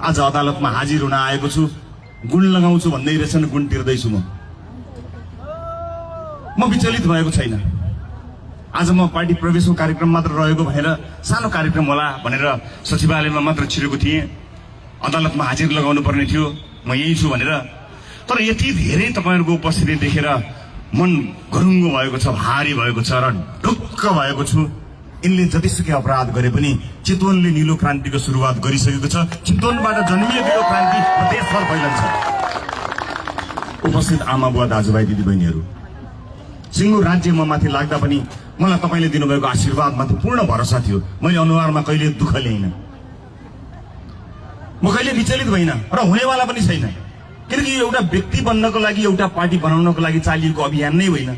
आज अदालतमा हाजिर हुन आएको छु। गुण लगाउँछु भन्दै रहेछन्, गुण तिर्दैछु म विचलित भएको छैन। आज म पार्टी प्रवेशको कार्यक्रम मात्र रहेको भएर सानो कार्यक्रम होला भनेर सचिवालयमा मात्र छिरेको थिएँ। अदालतमा हाजिर लगाउनु पर्ने थियो, म यही छु भनेर। तर यति धेरै तपाईहरुको उपस्थिति देखेर मन गरुङ्गो भएको छ, भारी भएको छ र ढुक्क भएको छु। यिनले जतिसुकै अपराध गरे पनि चितवनले नीलो क्रान्तिको सुरुवात गरिसकेको छ। चितवनबाट जन्मिएको यो क्रान्ति देशभर फैलन्छ। उपस्थित आमा बुवा दाजुभाइ दिदीबहिनीहरू, सिङ्गो राज्य म माथि लाग्दा पनि मलाई तपाईले दिनुभएको आशीर्वादमाथि पूर्ण भरोसा थियो। मैले अनुहारमा कहिले दुःख ल्याइन, म कहिले विचलित भइन र हुनेवाला पनि छैन। किनकि यो एउटा व्यक्ति बन्नको लागि, एउटा पार्टी बनाउनको लागि चालिएको अभियान नै होइन।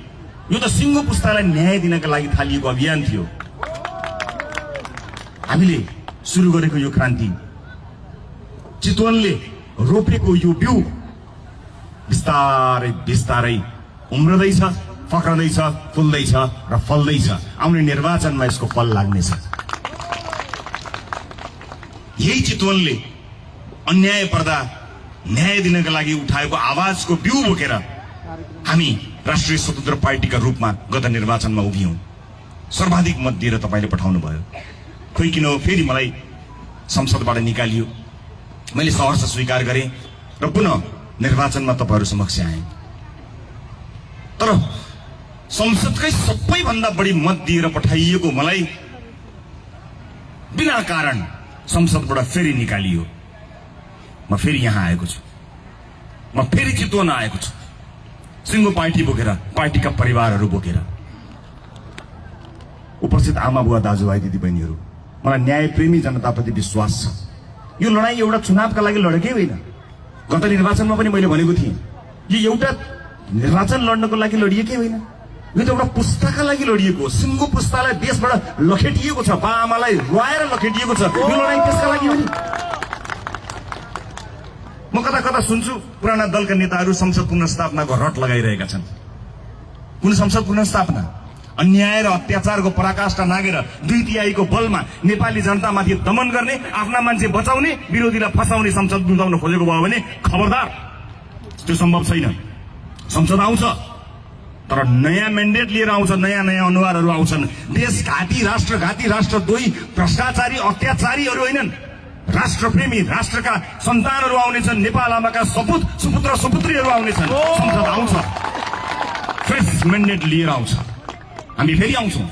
यो त सिङ्गो पुस्तालाई न्याय दिनका लागि थालिएको अभियान थियो। हामीले सुरु गरेको यो क्रान्ति, चितवनले रोपेको यो बिउ बिस्तारै बिस्तारै उम्रदैछ, फक्रदैछ, फुल्दैछ र फल्दैछ। आउने निर्वाचनमा यसको फल लाग्नेछ। यही चितवनले अन्याय पर्दा न्याय दिनका लागि उठाएको आवाजको बिउ बोकेर हामी राष्ट्रिय स्वतन्त्र पार्टीका रूपमा गत निर्वाचनमा उभियौं। सर्वाधिक मत दिएर तपाईले पठाउनु भयो। खोइ किन फेरि मलाई संसदबाट निकालियो। मैले सहर्ष स्वीकार गरेँ र पुनः निर्वाचनमा तपाईहरु समक्ष आएँ। तर संसदकै सबैभन्दा बढी मत दिएर पठाइएको मलाई बिना कारण संसदबाट फेरि निकालियो। म फेरि यहाँ आएको छु, म फेरि चितवन आएको छु, सिङ्गो पार्टी बोकेर, पार्टीका परिवारहरू बोकेर। उपस्थित आमा बुवा दाजुभाइ दिदीबहिनीहरू, मलाई न्यायप्रेमी जनताप्रति विश्वास छ। यो लडाई एउटा चुनावका लागि लडेकै होइन। गत निर्वाचनमा पनि मैले भनेको थिएँ, यो एउटा निर्वाचन लड्नको लागि लडिएकै होइन। यो त एउटा पुस्ताका लागि लडिएको हो। सिङ्गो पुस्तालाई देशबाट लखेटिएको छ, बाआमालाई रुवाएर लखेटिएको छ। यो लडाई त्यसका लागि हो नि। म कता कता सुन्छु पुराना दलका नेताहरू संसद पुनर्स्थापनाको रट लगाइरहेका छन्। कुन संसद पुनर्स्थापना? अन्याय र अत्याचारको पराकाष्ठा नागेर 2/3 बलमा नेपाली जनतामाथि दमन गर्ने, आफ्ना मान्छे बचाउने, विरोधीलाई फसाउने संसद बुझाउन खोजेको भयो भने खबरदार, त्यो सम्भव छैन। संसद आउँछ तर नयाँ म्यान्डेट लिएर आउँछ, नयाँ नयाँ अनुहारहरू आउँछन्। देशघाती, राष्ट्रघाती, राष्ट्रद्रोही, भ्रष्टाचारी, अत्याचारीहरू होइनन्, राष्ट्रप्रेमी, राष्ट्रका सन्तानहरू आउनेछन्। नेपाल आमाका सपुत, सुपुत्र, सुपुत्रीहरू आउनेछन्। संसद आउँछ, फ्रेश म्यान्डेट लिएर आउँछ। हामी फेरि आउँछौँ।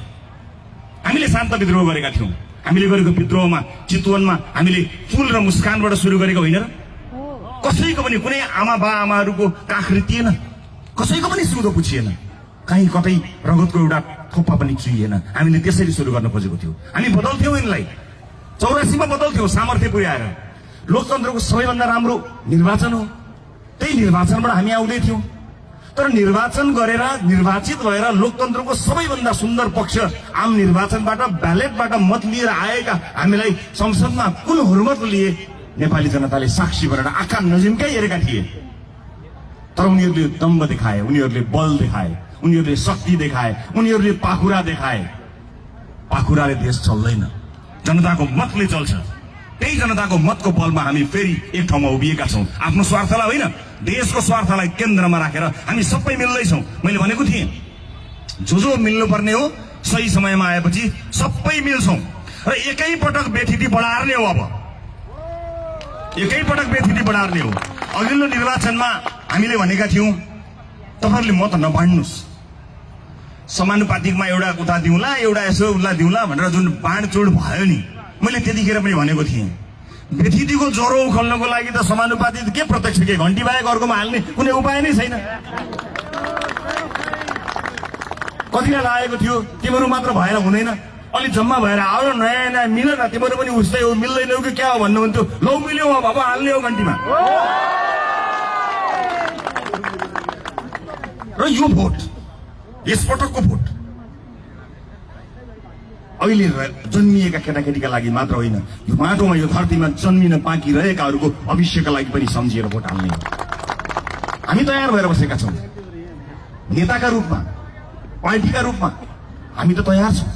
हामीले शान्त विद्रोह गरेका थियौँ। हामीले गरेको विद्रोहमा चितवनमा हामीले फूल र मुस्कानबाट सुरु गरेको होइन र? कसैको पनि कुनै आमा बा आमाहरूको काख रितिएन, कसैको पनि सुँधो पुछिएन, कहीँ कतै रगतको एउटा थोपा पनि चुइएन। हामीले त्यसरी सुरु गर्न खोजेको थियौँ। हामी बदल्थ्यौँ यिनलाई। 84 बदल्थ्यौँ सामर्थ्य पुर्याएर। लोकतन्त्रको सबैभन्दा राम्रो निर्वाचन हो। त्यही निर्वाचनबाट हामी आउँदै थियौँ। तर निर्वाचन गरेर, निर्वाचित भएर लोकतन्त्रको सबैभन्दा सुन्दर पक्ष आम निर्वाचनबाट, ब्यालेटबाट मत लिएर आएका हामीलाई संसदमा कुन हुर्मत लिए नेपाली जनताले साक्षी बनेर आँखा नजिम्कै हेरेका थिए। तर उनीहरूले दम्ब देखाए, उनीहरूले बल देखाए, उनीहरूले शक्ति देखाए, उनीहरूले पाखुरा देखाए। पाखुराले देश चल्दैन, जनताको मतले चल्छ। त्यही जनताको मतको बलमा हामी फेरि एक ठाउँमा उभिएका छौँ। आफ्नो स्वार्थलाई होइन, देशको स्वार्थलाई केन्द्रमा राखेर हामी सबै मिल्दैछौँ। मैले भनेको थिएँ, जो मिल्नुपर्ने हो सही समयमा आएपछि सबै मिल्छौँ र एकै पटक बेथिति बढार्ने हो। अब एकै पटक बेथिति बढार्ने हो। अघिल्लो निर्वाचनमा हामीले भनेका थियौँ, तपाईँहरूले मत नबाँड्नुहोस्, समानुपातिकमा एउटा उता दिउँला, एउटा यसो उसलाई दिउँला भनेर जुन बाँडचुड भयो नि, मैले त्यतिखेर पनि भनेको थिएँ, बेथितिको ज्वरो उखल्नको लागि त समानुपातिक के प्रत्यक्ष के घन्टी बाहेक अर्कोमा हाल्ने कुनै उपाय नै छैन। कतिलाई लागेको थियो तिमीहरू मात्र भएर हुँदैन, अलि जम्मा भएर आऊ न, नयाँ नयाँ मिल न, तिमीहरू पनि उस्तै हो, मिल्दैनौ कि क्या हो भन्नुहुन्थ्यो। लौ मिल्यो, अब हाल्ने हो घन्टीमा। र यो भोट, यसपटकको भोट अहिले जन्मिएका केटाकेटीका लागि मात्र होइन, यो माटोमा, यो धरतीमा जन्मिन बाँकी रहेकाहरूको भविष्यका लागि पनि सम्झिएर भोट हाल्ने हो। हामी तयार भएर बसेका छौँ। नेताका रूपमा, पार्टीका रूपमा हामी त तयार छौँ।